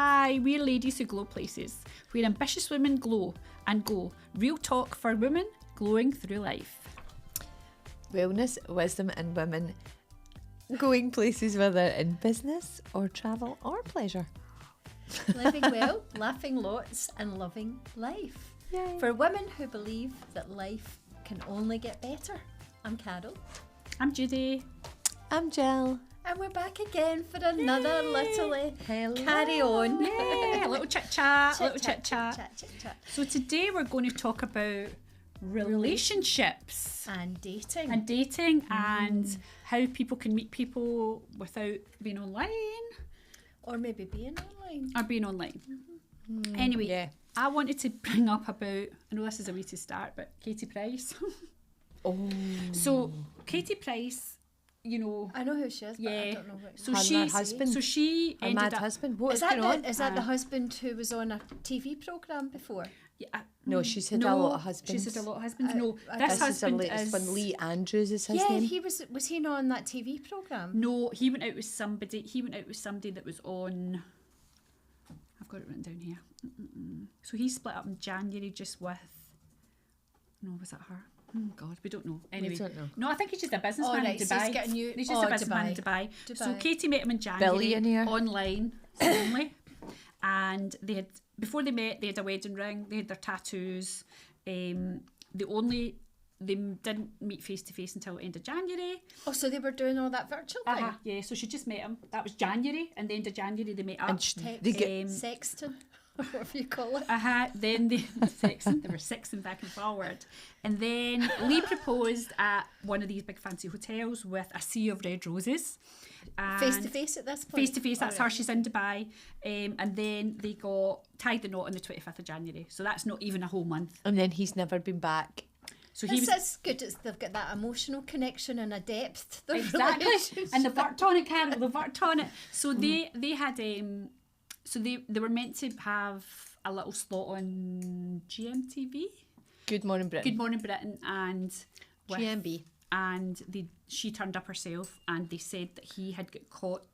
Hi, we're ladies who glow places, where ambitious women glow and go. Real talk for women glowing through life. Wellness, wisdom and women going places, whether in business or travel or pleasure. Living well, laughing lots and loving life. Yay. For women who believe that life can only get better. I'm Carol. I'm Judi. I'm Gill. And we're back again for another little carry on. Yeah, a little chit-chat, Chit-chat. So today we're going to talk about relationships. And dating. And how people can meet people without being online. Or maybe being online. Anyway, Yeah. I wanted to bring up about, I know this is a way to start, but Katie Price. Oh. So Katie Price, you know, I know who she is, but I don't know what so Her she mad husband. So she Her ended mad up, husband. What Is is that, going on? is that the husband who was on a TV programme before? Yeah, No, she's had a lot of husbands. She's had a lot of husbands. No, I- this This is the husband latest is one. Lee Andrews is his Yeah, name. he was he not on that TV programme? No, he went out with somebody. He went out with somebody that was on. I've got it written down here. So he split up in January just with. No, was that her? Oh God, we don't know. Anyway, don't know. no, I think he's just a businessman right, in so Dubai. he's getting you- He's just a oh, businessman in Dubai. Dubai. So Dubai. Katie met him in January Billionaire. online only, and they had before they met. They had a wedding ring. They had their tattoos. They didn't meet face to face until the end of January. Oh, so they were doing all that virtual thing? Yeah, so she just met him. That was January, and the end of January they met up. And they get Sexting, whatever you call it. Then they were sexting back and forward. And then Lee proposed at one of these big fancy hotels with a sea of red roses. Face to face at this point? Face to face, that's her, she's in Dubai. And then they got tied the knot on the 25th of January. So that's not even a whole month. and then he's never been back. So That's good. They've got that emotional connection and a depth to their exactly, relationship. and they've worked on it, Carol. They've worked on it. So they had so they were meant to have a little slot on GMTV, Good Morning Britain. Good Morning Britain, and with- GMB. and she turned up herself, and they said that he had got caught,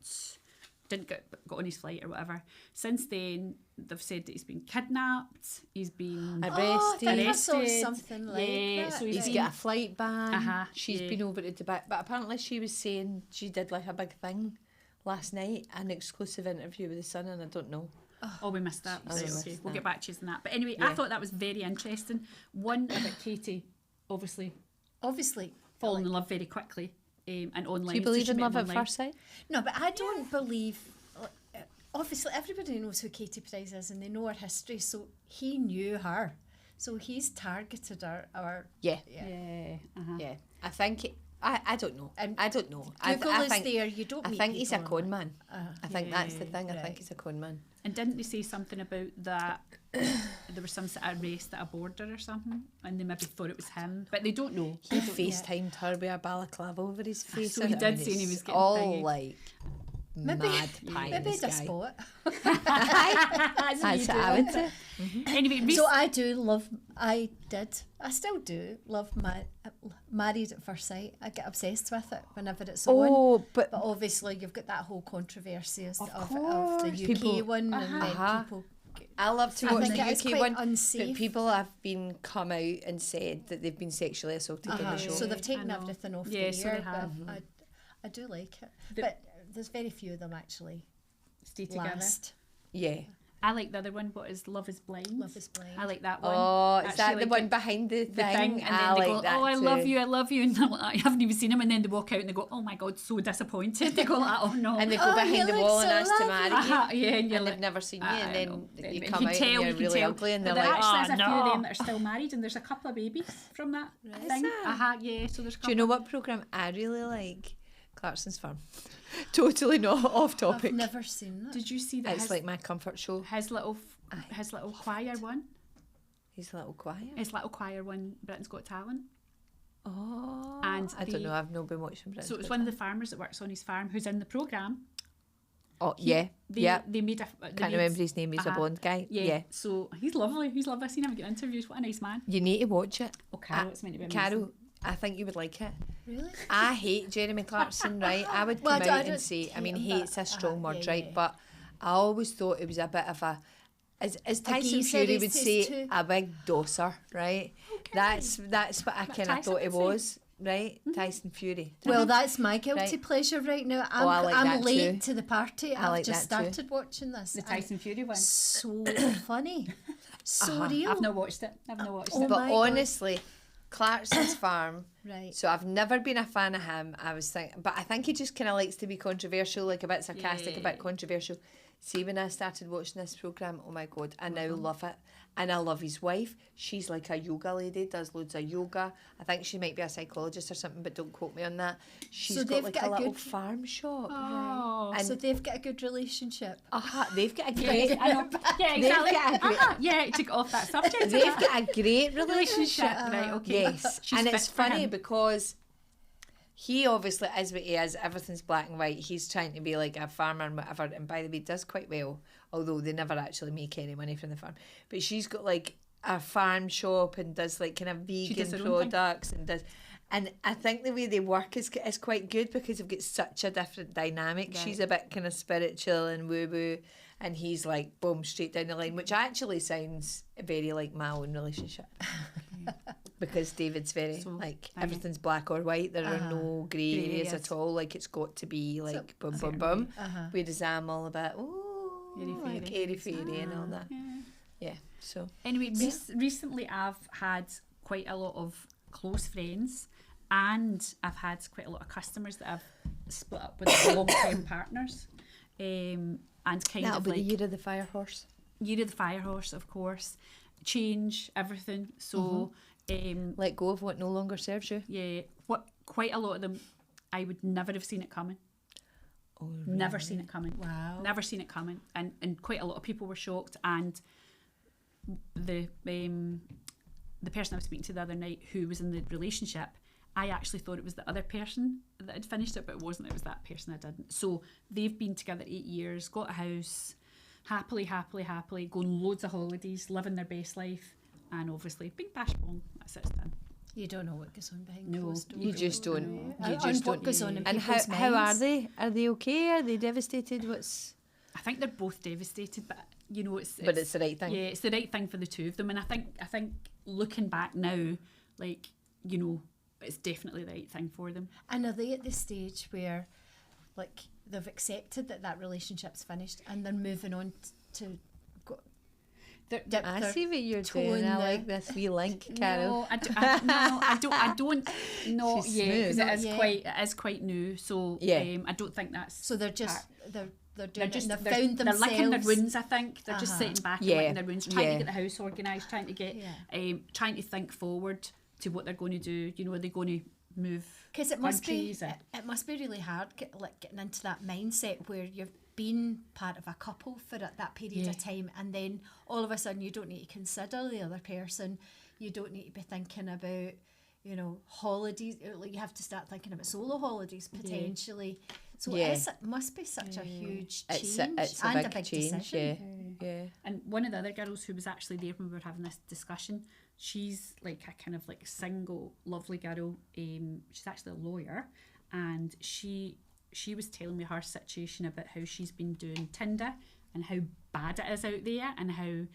didn't get got on his flight or whatever. Since then, they've said that he's been kidnapped, he's been Arrested. I think I saw something like Yeah, that. so He's been- got a flight ban. She's She's been over to Dubai. But apparently she was saying she did like a big thing last night, an exclusive interview with the Sun, and I don't know. Oh, we missed that. we Right, missed okay, we'll that. get back to you on that. But anyway, Yeah. I thought that was very interesting. One about Katie, obviously Obviously. falling in love very quickly, and online. Do you believe So she in met love him at online. first sight? No, but I don't believe... Obviously, everybody knows who Katie Price is and they know her history, so he knew her. So he's targeted her. Yeah. Yeah. Yeah. I think... I don't know. And I don't know. Google I is think, there, you don't I meet think he's a people con man. I think that's the thing. I right. think he's a con man. And didn't they say something about that there was some sort of arrest at a border or something, and they maybe thought it was him, but they don't know. He FaceTimed her with a balaclava over his face. So he did say he was it's getting all thingy. like Maybe, mad pie. maybe this it's a guy. spot. That's That's what I would say. Anyway, So I still do love Married at First Sight. I get obsessed with it whenever it's on. Oh, but But obviously you've got that whole controversy of the course. UK People- one and then people... I love to I watch think the it is UK quite one. unsafe. But people have been come out and said that they've been sexually assaulted in the show. So they've taken I know. everything off Yeah, the so air, they have. but I do like it. But there's very few of them actually stay together. last. Yeah. I like the other one. What is Love Is Blind? Love Is Blind. I like that one. Oh, is Actually, that the like one behind the the thing? thing, and I then they like go, that "Oh, I too. love you, I love you," and I'm like, I haven't even seen him, and then they walk out and they go, "Oh my God, so disappointed." They go like, "Oh no," And they go Oh, behind you the look wall and so ask to lovely. marry you. Yeah, and you're And like, they've never seen you, I and know. then you can come out tell, and you you're can really tell. ugly, and But they're there like, actually is "Oh a few of them no." that are still married, and there's a couple of babies from that thing. there? Yeah, so there's a couple. Do you know what programme I really like? Clarkson's Farm. Totally not off topic. I've never seen that. Did you see that It's like my comfort show. his little choir one? His little choir. His little choir won Britain's Got Talent. Oh, And I don't know. I've not been watching Britain's So it's Got one of the farmers that works on his farm who's in the programme. Oh, yeah. They made a... Can't remember his name. He's a blonde guy. Yeah. So he's lovely. I've seen him get interviews. What a nice man. You need to watch it. Oh, Carol, it's meant to be amazing. Carol, I think you would like it. Really? I hate Jeremy Clarkson, right? I would Well, come I out don't and say, I mean, hate him, hate's a but, strong word, yeah, right? yeah. But I always thought it was a bit of a, as Tyson geezer Fury is would to- say, a big dosser, right? Okay. That's what I kind of Tyson thought it would say. was, right? Tyson Fury. Well, that's my guilty Right. pleasure right now. I'm, I like I'm that late too. to the party. I I've like just that too. started watching this. The and Tyson Fury one. So funny. So real. I've not watched it. I've not watched Oh it. But my God. honestly, Clarkson's Farm. Right. So I've never been a fan of him. I was thinking, but I think he just kind of likes to be controversial, like a bit sarcastic, a bit controversial. See, when I started watching this programme, oh my God, I now love it. And I love his wife. She's like a yoga lady, does loads of yoga. I think she might be a psychologist or something, but don't quote me on that. She's So got they've like got a a little good- farm shop. Oh. And So they've got a good relationship. they've got a great, I know. Yeah, exactly. got a great- Yeah, to get off that subject. they've got a great relationship. Right, okay. Yes, She's and fit it's for funny him. because he obviously is what he is. Everything's black and white. He's trying to be like a farmer and whatever. And by the way, does quite well, although they never actually make any money from the farm. But she's got like a farm shop and does like kind of does vegan her own thing. products and does. And I think the way they work is quite good because they've got such a different dynamic. Right. She's a bit kind of spiritual and woo woo, and he's like boom straight down the line, which actually sounds very like my own relationship. Because David's very So, like I know. everything's black or white. There are no grey Grey areas areas. at all. Like it's got to be like boom boom certain boom. Uh-huh. Whereas I'm all about like airy fairy and all that. Yeah. Yeah. So Anyway, recently I've had quite a lot of close friends, and I've had quite a lot of customers that I've split up with long-term partners, and kind that'll of be like the year of the fire horse. year of the fire horse, of course, change everything. So, Let go of what no longer serves you. yeah, what quite a lot of them, I would never have seen it coming. Oh, Never seen it coming. Wow. Never seen it coming, and quite a lot of people were shocked. And the person I was speaking to the other night, who was in the relationship, I actually thought it was the other person that had finished it, but it wasn't. It was that person I didn't. So they've been together 8 years, got a house, happily, going loads of holidays, living their best life, and obviously bing bash boom, that's it, it's done. You don't know what goes on behind No, closed doors. You just don't. No. You And just what don't. goes on in And people's how are minds. they? Are they okay? Are they devastated? What's? I think they're both devastated, but you know, it's But it's the right thing. Yeah, it's the right thing for the two of them, and I think looking back now, like, you know, it's definitely the right thing for them. And are they at the stage where, like, they've accepted that that relationship's finished and they're moving on to go, dip I their see what you're toe doing. in I the- like this wee link, Carol. No, I don't. No, She's yeah, because smooth. it is Yeah. it is quite new. So Yeah. I don't think that's. So they're just they're They're doing just it and they're, they've found they're themselves. licking their wounds. I think they're just Uh-huh. sitting back Yeah, and licking their wounds, trying yeah. to get the house organised, trying to get, trying to think forward to what they're going to do. You know, are they going to move? Because it must be countries or- it must be really hard getting into that mindset where you've been part of a couple for that period of time, and then all of a sudden you don't need to consider the other person. You don't need to be thinking about, you know, holidays. Like, you have to start thinking about solo holidays potentially. So Yeah. it must be such a huge change It's a and big change. decision. Yeah. And one of the other girls who was actually there when we were having this discussion, she's like a kind of like single, lovely girl. She's actually a lawyer, and she was telling me her situation about how she's been doing Tinder and how bad it is out there, and how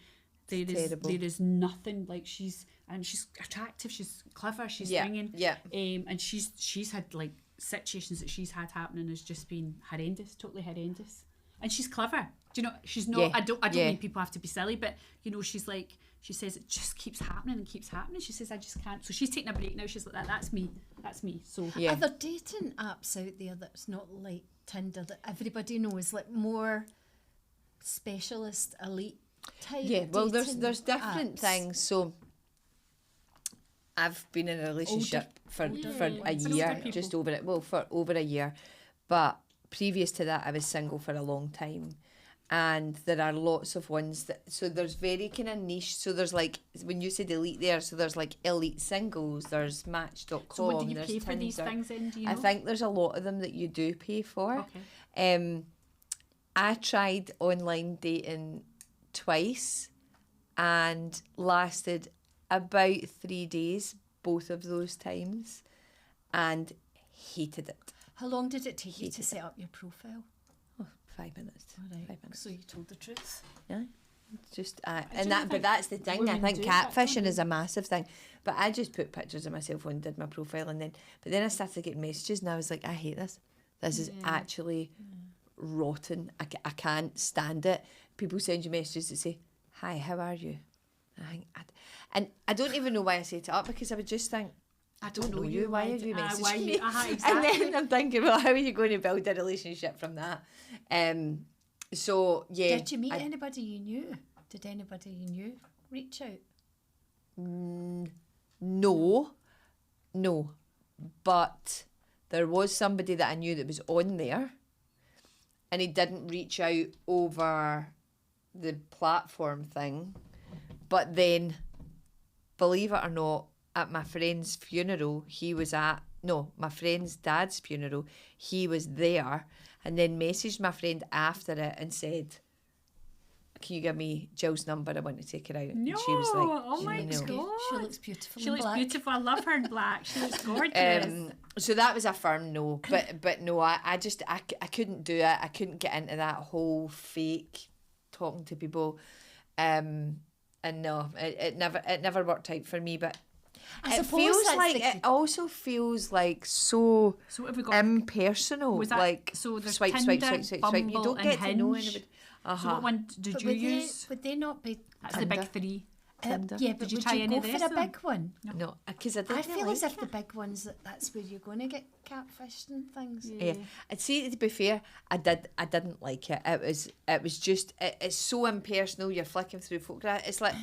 terrible. there is nothing like she's attractive, she's clever, she's Yeah, singing, yeah. and she's had like situations that she's had happening has just been horrendous, totally horrendous. And she's clever. Do you know? She's not. Yeah, I don't yeah. mean people have to be silly, but you know, she's like, she says it just keeps happening and keeps happening. She says I just can't. So she's taking a break now. She's like that's me. So Yeah. Are there dating apps out there that's not like Tinder that everybody knows, like more specialist, elite type? Yeah, well, there's dating different apps? things. So I've been in a relationship for older a ones. year, Older people. just over it. Well, for over a year, but previous to that, I was single for a long time. And there are lots of ones that, so there's very kind of niche. So there's like, when you said elite there, so there's like elite singles, there's match.com. So what do you there's pay for these Tinder. things then? Do you know? I think there's a lot of them that you do pay for. Okay. I tried online dating twice and lasted about 3 days, both of those times, and hated it. How long did it take you to set up your profile? 5 minutes. All right. 5 minutes. So you told the truth. Yeah. Just do but that's the thing. I women think do that, don't catfishing is a massive thing. But I just put pictures of myself on, did my profile, and then I started getting messages, and I was like, I hate this. This is actually rotten. I can't stand it. People send you messages that say, "Hi, how are you?" And I don't even know why I set it up, because I would just think, I don't know you. Why are you messaging me? Exactly. And then I'm thinking, well, how are you going to build a relationship from that? So yeah. Did you meet anybody you knew? Did anybody you knew reach out? No, but there was somebody that I knew that was on there, and he didn't reach out over the platform thing. But then, believe it or not, at my friend's funeral, my friend's dad's funeral, he was there, and then messaged my friend after it and said, "Can you give me Jill's number? I want to take her out." No, and she was like, oh my "No." God. She looks beautiful. She in looks black. beautiful. I love her in black. She looks gorgeous. So that was a firm no, but no, I couldn't do it. I couldn't get into that whole fake talking to people, and no, it never worked out for me. But I it suppose feels that's like the- it also feels like so So what have we got? impersonal. Was that, like so there's swipe, Tinder, swipe, swipe, swipe. You Bumble don't and get to know Hinge. anybody. So what one did But you use? would they not be? That's the big three. Tinder. Yeah, but you would try you any go of the for rest a of them? big one? No, because I didn't I feel like as if it. the big ones, that's where you're going to get catfished and things. Yeah, I'd say, to be fair, I didn't like it. It was just it's so impersonal. You're flicking through photographs. It's like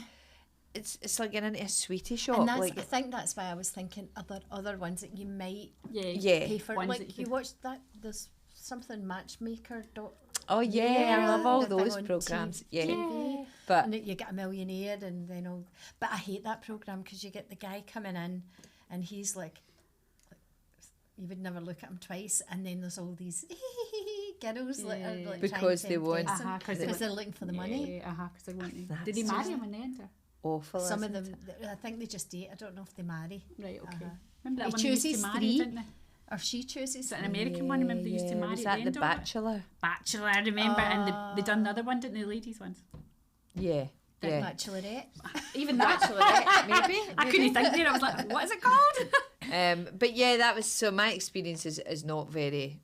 it's like getting into a sweetie shop. And that's, Like I think that's why I was thinking other ones that you might yeah. pay for. Ones that Like you you could- watched that, there's something matchmaker. Oh yeah, I love all the thing those on programs. Yeah. TV. But And you get a millionaire and then all. But I hate that program because you get the guy coming in and he's like you would never look at him twice, and then there's all these girls that are like Because trying they to want- impress him, because because they're looking for the money. Because they're wanting. That's Did he just- marry him in the end? Or? awful. Some of isn't them, it? I think they just date. I don't know if they marry. Right, okay. Uh-huh. Remember that He one they used to chooses marry, 3. didn't they? Or she chooses. Is it an American one? Remember they used to marry Was at that the The end of it? Bachelor? Bachelor, I remember. And they done the other one, didn't they? The ladies ones. Yeah. The Yeah. Bachelorette. Even that. Bachelorette, maybe. I couldn't think there. I was like, what is it called? But yeah, that was so. My experience is not very.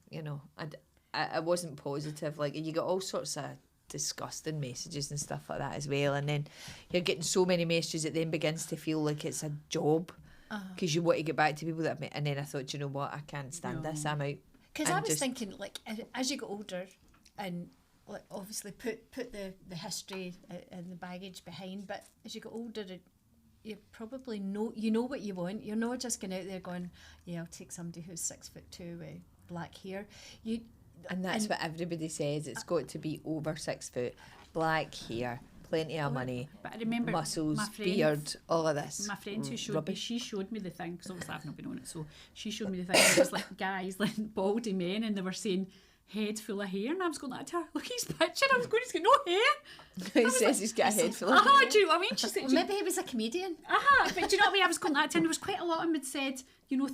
I wasn't positive. Like you got all sorts of disgusting messages and stuff like that as well, and then you're getting so many messages it then begins to feel like it's a job because you want to get back to people that. And then I thought, you know what, I can't stand this. I'm out. Because And I was just- thinking, like, as you get older, and like obviously put the history and the baggage behind, but as you get older, you probably know what you want. You're not just going out there going, yeah, I'll take somebody who's 6'2" with black hair. And that's what everybody says. It's got to be over 6 foot, black hair, plenty of money, But I remember muscles, my friend, beard, all of this. My friend who showed rubbish. me, she showed me the thing, because obviously I've not been on it, so she showed me the thing. It was like guys, like baldy men, and they were saying head full of hair, and I was going like to her, look his picture. I was going, he's got no hair. He says he's got a head full of Do you know what I mean? She said, Well, maybe he was a comedian. but do you know what I mean? I was going like to her, and there was quite a lot of them had said,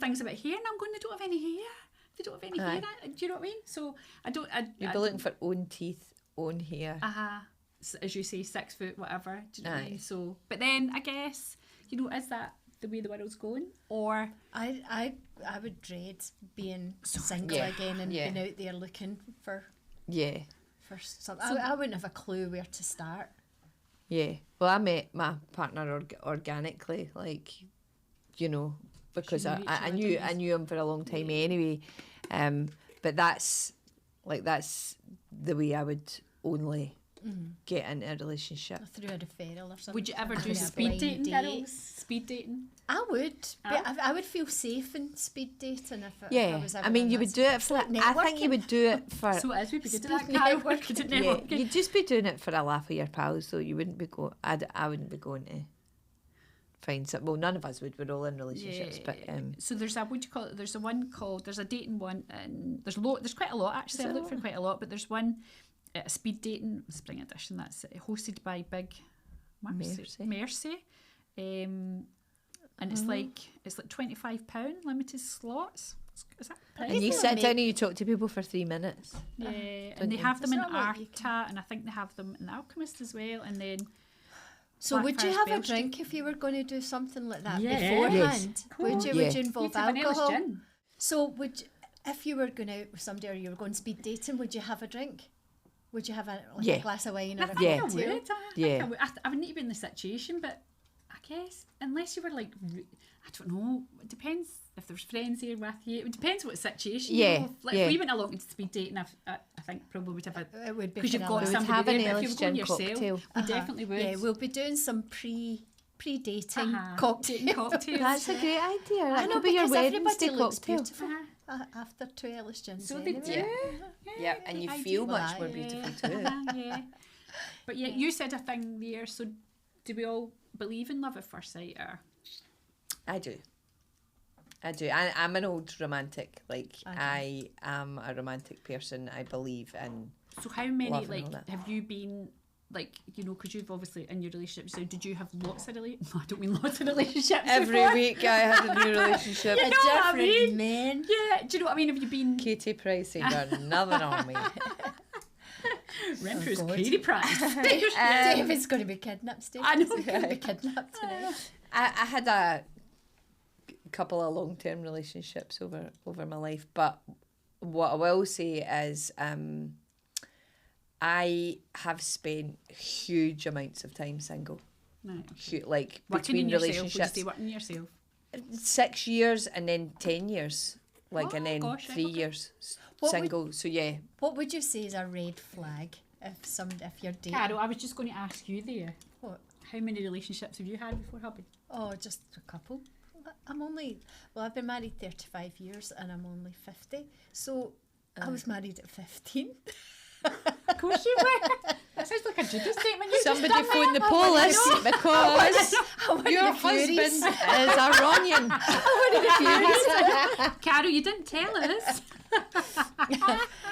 things about hair, and I'm going, they don't have any hair. They don't have any hair. Do you know what I mean? So You'd be looking for own teeth, own hair. as you say, 6 foot, whatever. Do you know what I mean? Aye. So, but then I guess, is that the way the world's going? Or I would dread being single Yeah. again and Yeah. being out there looking for Yeah, something. I wouldn't have a clue where to start. yeah. Well, I met my partner organically, like, because She knew each I other, knew didn't I you? knew him for a long time anyway. But that's the way I would only get into a relationship. Through a referral or something. would you ever do Through a speed blind dating, date. girls? Speed dating? I would. But I would feel safe in speed dating if I Yeah, was ever I mean, in you that would do it for. like I think you would do it for. So it is, we'd be good at that, Speed Carol. networking. Good at Yeah, networking. you'd just be doing it for a laugh of your pals, so you wouldn't be I wouldn't be going to find some. Well, none of us would. We're all in relationships, but So there's a, what do you call it? There's a one called, there's a dating one, and there's quite a lot actually. I looked for quite a lot, but there's one, speed dating, spring edition, that's hosted by Big Mercy. And it's like £25 limited slots. Is that And you think sit they'll down and you talk to people for 3 minutes. Yeah, Don't and they you? have them in Is that what you Arta, and I think they have them in The Alchemist as well. And then So would you Blackfriars have a Bell Street. drink if you were going to do something like that Yes. beforehand? Would you? Yeah. Would you involve You'd have an English alcohol? gin. So would you, if you were going out with somebody or you were going speed dating, would you have a drink? Would you have Yeah. a glass of wine or I a think Yeah. I cocktail? would. I think Yeah. I would. I would need to be in the situation, but I guess unless you were like, I don't know. It depends if there's friends here with you. It depends what situation. Yeah, You know. Like yeah. if we went along to speed dating, I think probably would have a. It would be Because you've kinda got like- We would somebody have an there, but if English you were going gin yourself, cocktail. we definitely would. Yeah, we'll be doing some pre-dating Uh-huh. cocktail. Cocktails. That's a great idea. I That know, could be your because Wednesday everybody looks cocktail. beautiful Uh-huh. after 2 English gins. So they anyway. do. Yeah, and you I feel do much that, more yeah. beautiful too. Yeah. But yeah, you said a thing there. So do we all believe in love at first sight, or? I do. I'm an old romantic. Like, I am a romantic person. I believe in. So how many Love and all like that. have you been like, you know, because you've obviously in your relationship, so did you have lots of No, I don't mean lots of relationships. Every before. week I had a new relationship. You A know what I different mean? man. Yeah, do you know what I mean? Have you been Katie Price ain't got nothing on me. Renfrew's God. Katie Price? David's going to be kidnapped. Steve. I know. He's going to be kidnapped tonight. I had a couple of long-term relationships over my life, but what I will say is I have spent huge amounts of time single. Right. Like Working in between yourself. Would you relationships, say working in yourself? 6 years and then 10 years, like, Oh, and then gosh, right, 3 okay. years What would- single. So yeah, What would you say is a red flag if you're dating? Carol, I was just going to ask you there. What? How many relationships have you had before hubby? Oh, just a couple. I've been married 35 years and I'm only 50. So I was married at 15. Of course you were. That sounds like a Judi statement. You somebody just done phone the police because your husband is Iranian. Carol, you didn't tell us.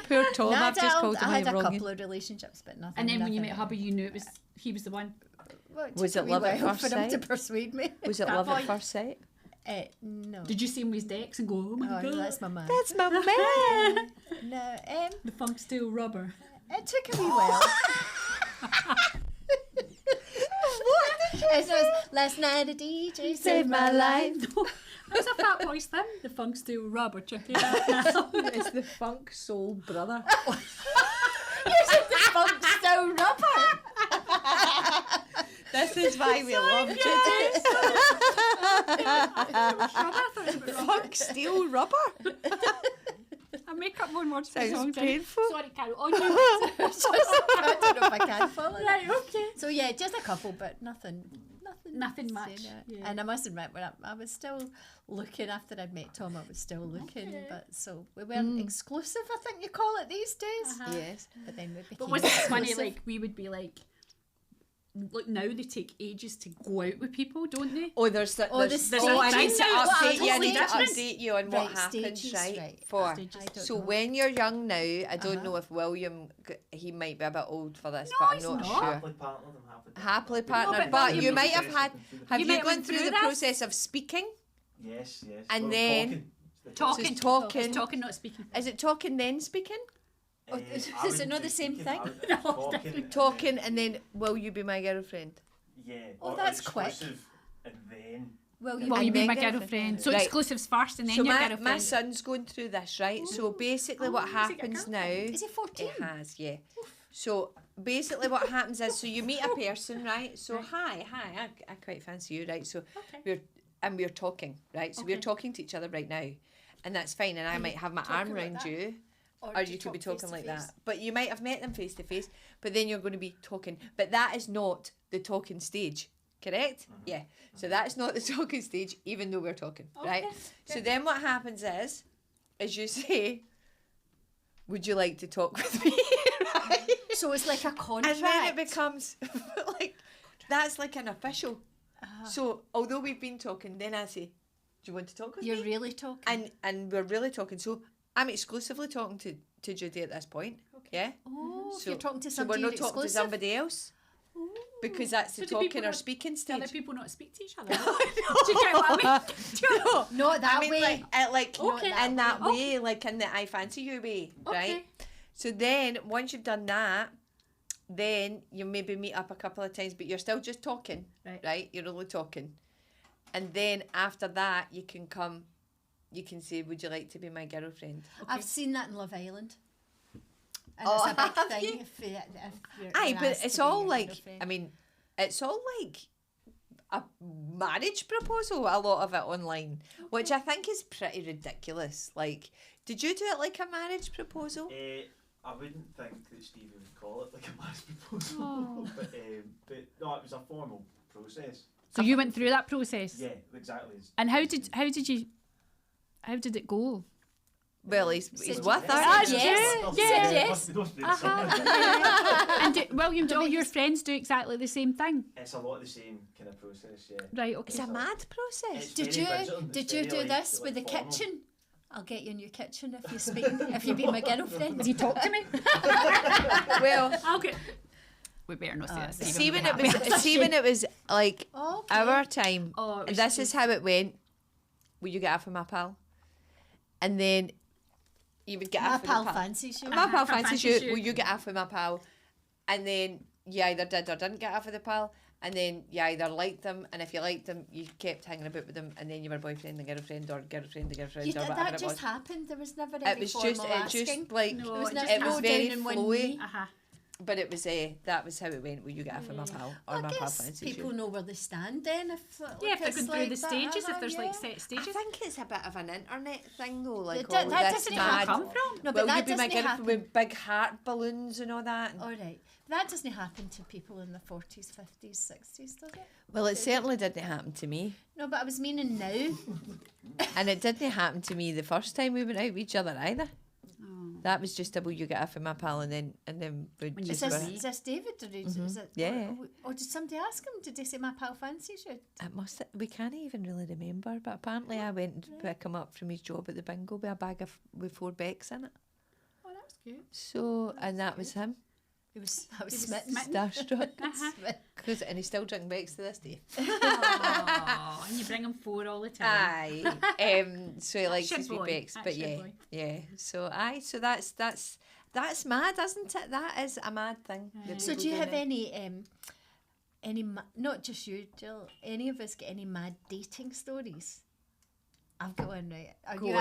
Poor Tom, No, I've just called him I had a Iranian. couple of relationships, but nothing. And then when you met nothing. hubby, you knew he was the one. Well, Was took it a wee love at while first for him to sight? persuade me. Was it That love at boy. first sight? No. Did you see him with his decks and go, oh my Oh, no, god, that's my man. That's my man. No, the funk steel rubber. it took a wee while. It was, last night a DJ saved my life. That's a Fat Boys thing. The funk steel rubber. Check it out now. It's the funk soul brother. Funk style rubber. This is why we love Judi. Funk steel rubber. I make up more words for Sounds songs. painful. Sorry, Carol. On you. I don't know if I can follow that. Right, okay. So yeah, just a couple, but nothing Nothing to much, say that. yeah. And I must admit, when I was still looking after I'd met Tom, I was still looking. Okay. But so we weren't exclusive, I think you call it these days. Uh-huh. Yes. But then we became But was it funny? exclusive. Like we would be like, look now they take ages to go out with people, don't they? Oh, there's the I stage need to now. update you. I Totally need to different. update you on what Right, happens, stages, right? right. For Stages. I don't so know. when you're young now, I don't Uh-huh. know if William, he might be a bit old for this, No, but I'm he's not not. sure. Happily partnered and Happily partnered. partnered, but but you you might might have had. Have You you might have gone went through through the this? process of speaking? Yes, yes. And Well, then- Talking. So it's talking. It's talking, not speaking. Is it talking then speaking? Oh, is it not the same thing? No, Talking and then will you be my girlfriend? Yeah. Oh, or that's quick. exclusive, and then. Well, Well, you And be then my girlfriend. girlfriend. So Right. exclusives first and then So your my girlfriend. son's going through this, right? So basically what Oh, has he got a happens now... girlfriend? is he 14? It has, yeah. So basically what happens is, so you meet a person, right? So hi, I quite fancy you, right? So Okay. we're talking, right? So we're Okay. talking to each other right now. And that's fine. And I And might have my talking arm like around that? you. Or Or do you could be talk face talking to like face? that. But you might have met them face to face, but then you're going to be talking. But that is not the talking stage, correct? Yeah. So that's not the talking stage, even though we're talking, right? Okay, So then what happens is you say, would you like to talk with me? Right? So it's like a contract. And then it becomes like, that's like an official. So although we've been talking, then I say, do you want to talk with You're me? really talking. And we're really talking. So I'm exclusively talking to Judi at this point. Yeah. Oh, if So, you're talking to so we're somebody not you're talking to exclusive. somebody else. because that's the So do people talking or not- speaking Do other stage. people not speak to each other? Do you get what I mean? Do you know? Not that I mean, way. Okay. in that way, like in the I fancy you way, right? Okay. So then, once you've done that, then you maybe meet up a couple of times, but you're still just talking, Right. You're only talking. And then after that, you can say, would you like to be my girlfriend? I've seen that in Love Island. And Oh, it's a big have thing you? if you're Aye, you're but asked it's to be all your like, girlfriend. I mean, it's all like a marriage proposal, a lot of it online, which I think is pretty ridiculous. Like, did you do it like a marriage proposal? I wouldn't think that Stevie would call it like a marriage proposal, but no, it was a formal process. So you went through that process. Yeah, exactly. And how did it go? Well, he's Said with her. That's yes. true. Yes. And William, do all your friends do exactly the same thing? It's a lot of the same kind of process, yeah. Right. Okay. It's a mad process. It's Did very you vigilant, did it's you very, do like- this like with the formal. kitchen? I'll get you a new kitchen if you speak if you be my girlfriend. Did he talk to me? Well, Okay. We better not say that. Stephen. see when it was like Okay. our time. Oh, it was This is how it went. Will you get off with my pal? And then you would get My off with pal the pal. fancies you. My pal fancies fancies you. you. Will you get off with my pal? And then you either did or didn't get off with the pal. And then you either liked them, and if you liked them, you kept hanging about with them, and then you were boyfriend and girlfriend, or girlfriend and girlfriend, You or did whatever that it just was. happened. There was never It any was formal just, asking. like, No, It was it never just it was go very down in one flowy. knee. But it was that was how it went. Will you get off with my pal, or I my pal guess fancies people you? know where they stand then. If Yeah, if they're it's going through like the that, stages, if there's like yeah. set I stages. think it's a bit of an internet thing though, like That- all that this doesn't mad. happen. Come from? No, but Will you that be my doesn't girlfriend happen. with big heart balloons and all that? All right, that doesn't happen to people in the 40s, 50s, 60s, does it? Well, it certainly didn't happen to me, No, but I was meaning now. and it didn't happen to me the first time we went out with each other either. Oh. That was just a will you get off with my pal, and then we When you Is just this, were- is this David? Or is it? Yeah. Or did somebody ask him? Did they say my pal fancies you? It must. We can't even really remember, but apparently I went to pick him up from his job at the bingo with a bag with 4 Becks in it. Oh, that's good. So, and that was him, I was He was smitten. smitten. starstruck, Smitten. and he's still drinking Becks to this day. Oh, and you bring him 4 all the time. Aye. So he likes your his wee boy. Becks, That's but your yeah, boy. yeah. So so that's mad, isn't it? That is a mad thing. that So people do you have now. any not just you, Jill, any of us get any mad dating stories? I've got one, right. Go on.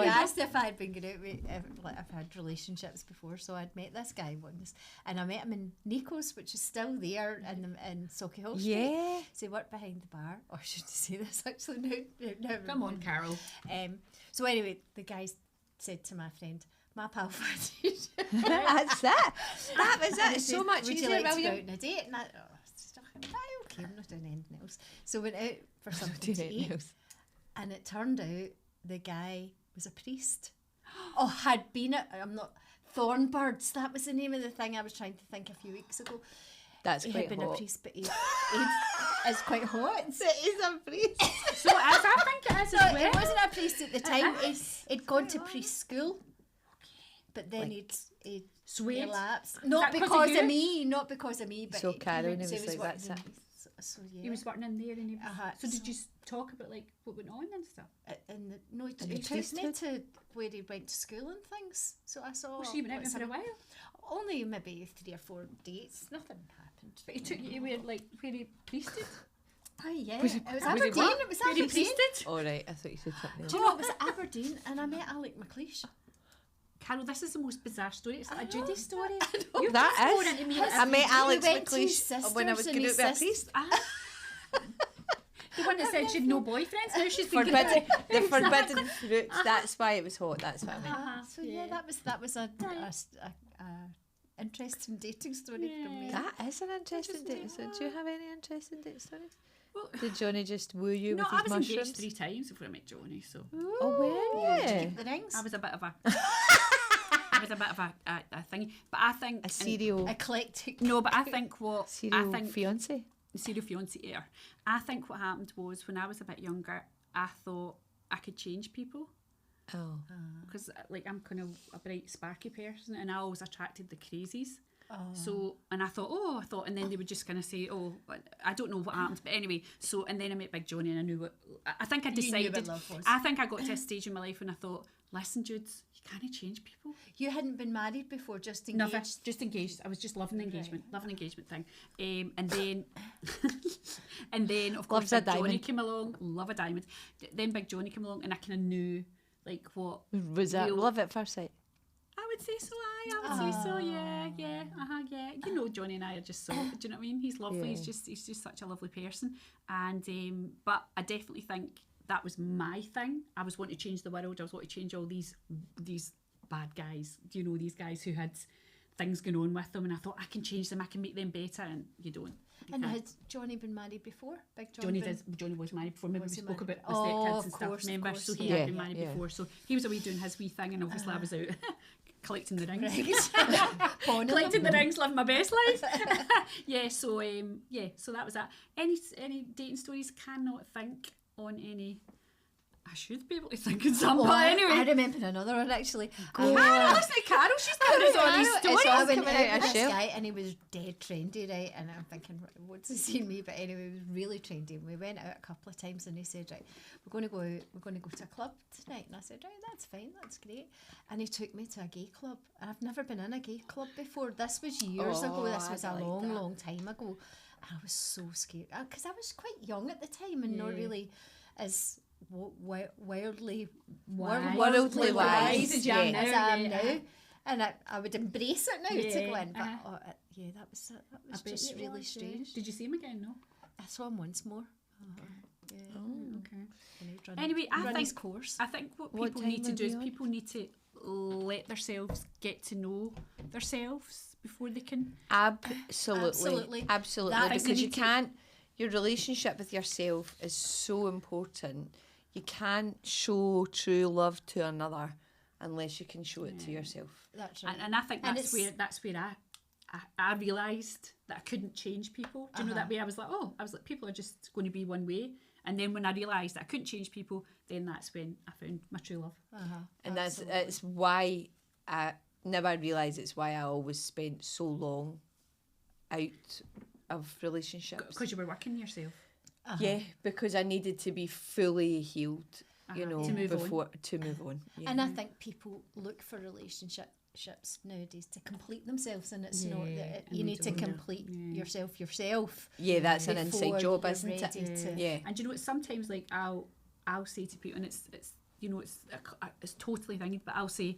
You asked if I'd been good out with, like I've had relationships before, so I'd met this guy once, and I met him in Nico's, which is still there in Sauchiehall Street. Yeah. So he worked behind the bar. Or should you say this actually? No. Come on, Carol. So anyway, the guy said to my friend, my pal fancies you." That's it. That was And it. he So said, much Would easier, you like to go William. out on a date? And I, okay, I'm not doing anything else. So went out for something Do to anything eat, else. and it turned out the guy was a priest. Oh, had been it. I'm not. Thornbirds. That was the name of the thing I was trying to think a few weeks ago. That's He quite had been a hot. priest, but he it's quite hot. He's a priest. So as I think it is No, as well. it wasn't a priest at the time. is. He'd gone to priest school, but then Like, he'd Swayed. relapsed. Not that 'cause because of of you? me, not because of me, but So Karen, he was working like, that's in- it. So yeah. He was working in there and he was, Uh-huh, so did so- you talk about like what went on and stuff? And no, he And took he me priesthood? to where he went to school and things. So I saw. Oh, so you went out with him for a while? Only maybe 3 or 4 dates. Nothing happened. But he took you where like where he priested? Oh yeah, Was it it- was was it Aberdeen. what? It was Where he Aberdeen. priested? All right, I thought you said something else. Do you know it was Aberdeen? And I met Alec McLeish. Carol, this is the most bizarre story. It's like a know. Judy story. know. You've That just is. gone into me His- like I met He Alex went to his McLeish when I was sisters going and out with a his priest. the one that said she'd no boyfriends. Now she's been Forbidden, the Who's that? forbidden fruit. That's why it was hot. That's what I meant. Uh-huh. So yeah, that was a interesting dating story from me. That is an interesting date. So, do you have any interesting date stories? Well, Did Johnny just woo you no, with I his was engaged mushrooms? 3 times before I met Johnny, so Oh, were Did you you? keep the rings? I was a bit of a I was a bit of a thing. But I think A serial, Eclectic. no, but I think what serial I think fiance. serial fiance air. I think what happened was when I was a bit younger, I thought I could change people Oh, because like I'm kind of a bright, sparky person, and I always attracted the crazies. So, and I thought, and then they would just kind of say, oh, I don't know what happened, but anyway. So, and then I met Big Johnny, and I knew what. I think I decided. what love was. I think I got to a stage in my life when I thought, listen, Jude, you can't change people. You hadn't been married before, just engaged. Never, just engaged. I was just loving the engagement, thing. And then, and then of course Loves a Big Johnny diamond. came along. Love a diamond. Then Big Johnny came along, and I kind of knew like what Was that real- love at first sight? I would say so. I would say so. Yeah. You know, Johnny and I are just so. Do you know what I mean? He's lovely. Yeah. He's just such a lovely person. And but I definitely think that was my thing. I was wanting to change the world. I was wanting to change all these bad guys. Do you know, these guys who had things going on with them? And I thought I can change them. I can make them better. And you don't. You And can't. had Johnny been married before? Big Johnny been- Johnny was married before. Maybe Was we he spoke married? about the Oh, stepkids of and stuff. course, of Remember? course, So he yeah. had been married Yeah. before. So he was away doing his wee thing, and obviously I was out collecting the rings. Pawning Collecting them. the rings, living my best life. So that was that. Any dating stories? Cannot think on any. I should be able to think of some, Oh, but I anyway. remember another one actually. Carol, listen to Carol, she's telling us all these stories. I went coming out out with of this shell. guy and he was dead trendy, right? And I'm thinking, what's he seen me? But anyway, he was really trendy. And we went out a couple of times and he said, right, we're going to go out, we're going to go to a club tonight. And I said, right, that's fine, that's great. And he took me to a gay club. And I've never been in a gay club before. This was years ago. This was a long time ago. And I was so scared because I was quite young at the time and not really as worldly Worldly wise, as you are yeah. now, as I am yeah. now. And I would embrace it now to go in. But uh-huh. that was I bet just it really was, yeah. strange. Did you see him again? No. I saw him once more. Yeah. Okay. And he'd run, Anyway, I run think his course. I think what What people time need to were do we is on? people need to let themselves get to know themselves before they can. Absolutely. Absolutely. That- I think Because they you need to- can't, your relationship with yourself is so important. You can't show true love to another unless you can show it to yourself. That's right. And I think And that's where I realised that I couldn't change people. Do you know that way? I was like, people are just going to be one way. And then when I realised that I couldn't change people, then that's when I found my true love. And it's why now I realise it's why I always spent so long out of relationships. Because you were working yourself. Yeah, because I needed to be fully healed, you know, To move on. before to move on. Yeah. And I think people look for relationships nowadays to complete themselves, and it's not that and you they need to don't. complete yourself. Yeah, that's an before inside job, you're isn't it? ready to- Yeah. And do you know what? Sometimes like I'll say to people, and it's you know it's totally thingy, but I'll say,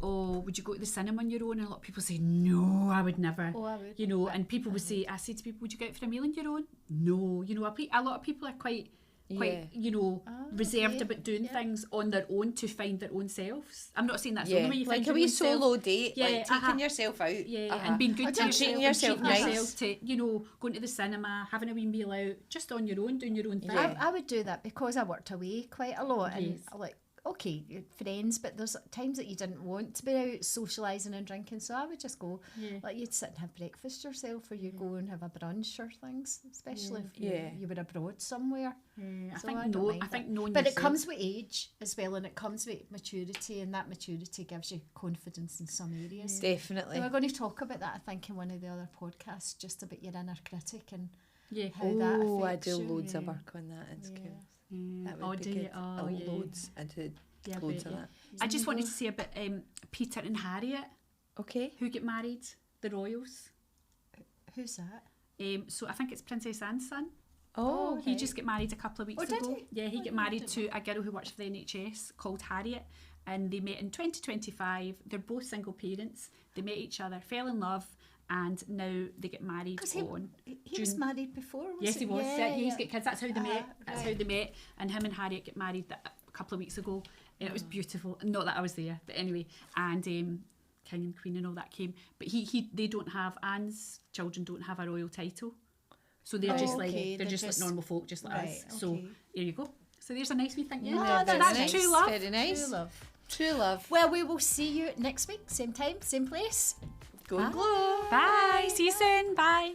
oh, would you go to the cinema on your own? And a lot of people say, no, I would never. Oh, I would. You know, and people would say, I say to people, would you go out for a meal on your own? No. You know, a lot of people are quite, Yeah. you know, reserved okay. about doing things on their own to find their own selves. I'm not saying that's the Yeah, only way you like find a your wee own self. solo date, Yeah, like taking yourself out. Yeah, and being good to And yourself, treating yourself and treating nice. yourself to, you know, going to the cinema, having a wee meal out, just on your own, doing your own thing. Yeah. I would do that because I worked away quite a lot, and Yes. like, okay, you're friends, but there's times that you didn't want to be out socialising and drinking, so I would just go. Yeah. Like, you'd sit and have breakfast yourself, or you go and have a brunch or things, especially if Yeah. you were abroad somewhere. I So think I don't no, mind I think that. knowing But it yourself- comes with age as well, and it comes with maturity, and that maturity gives you confidence in some areas. Definitely. So we're going to talk about that, I think, in one of the other podcasts, just about your inner critic and Yeah. how that Oh, I affects do you. loads of work on that in schools. That Oh, would do be you? good. Oh, yeah. Loads. I did Yeah, loads but, of yeah. that. I just wanted to say about Peter and Harriet, Okay. who get married, the royals. Who's that? So I think it's Princess Anne's son. Oh, He just got married a couple of weeks Oh, did ago. he? Yeah, he got married to a girl who works for the NHS called Harriet, and they met in 2025. They're both single parents. They met each other, fell in love, and now they get married Because on. he was June. married before, was Yes, he was. Yeah, He's yeah. got kids. That's how they met. That's how right. they met. And him and Harriet get married a couple of weeks ago. And it was beautiful. Not that I was there, but anyway. And King and Queen and all that came. But they don't have, Anne's children don't have a royal title. So they're Oh, just like okay, they're they're just like just- normal folk, just like right, us. So okay. here you go. So there's a nice wee thing. Yeah, Oh, so that's that's nice. true love. Very nice. True love. True love. Well, we will see you next week, same time, same place. Go and glow. Bye. See you soon. Bye.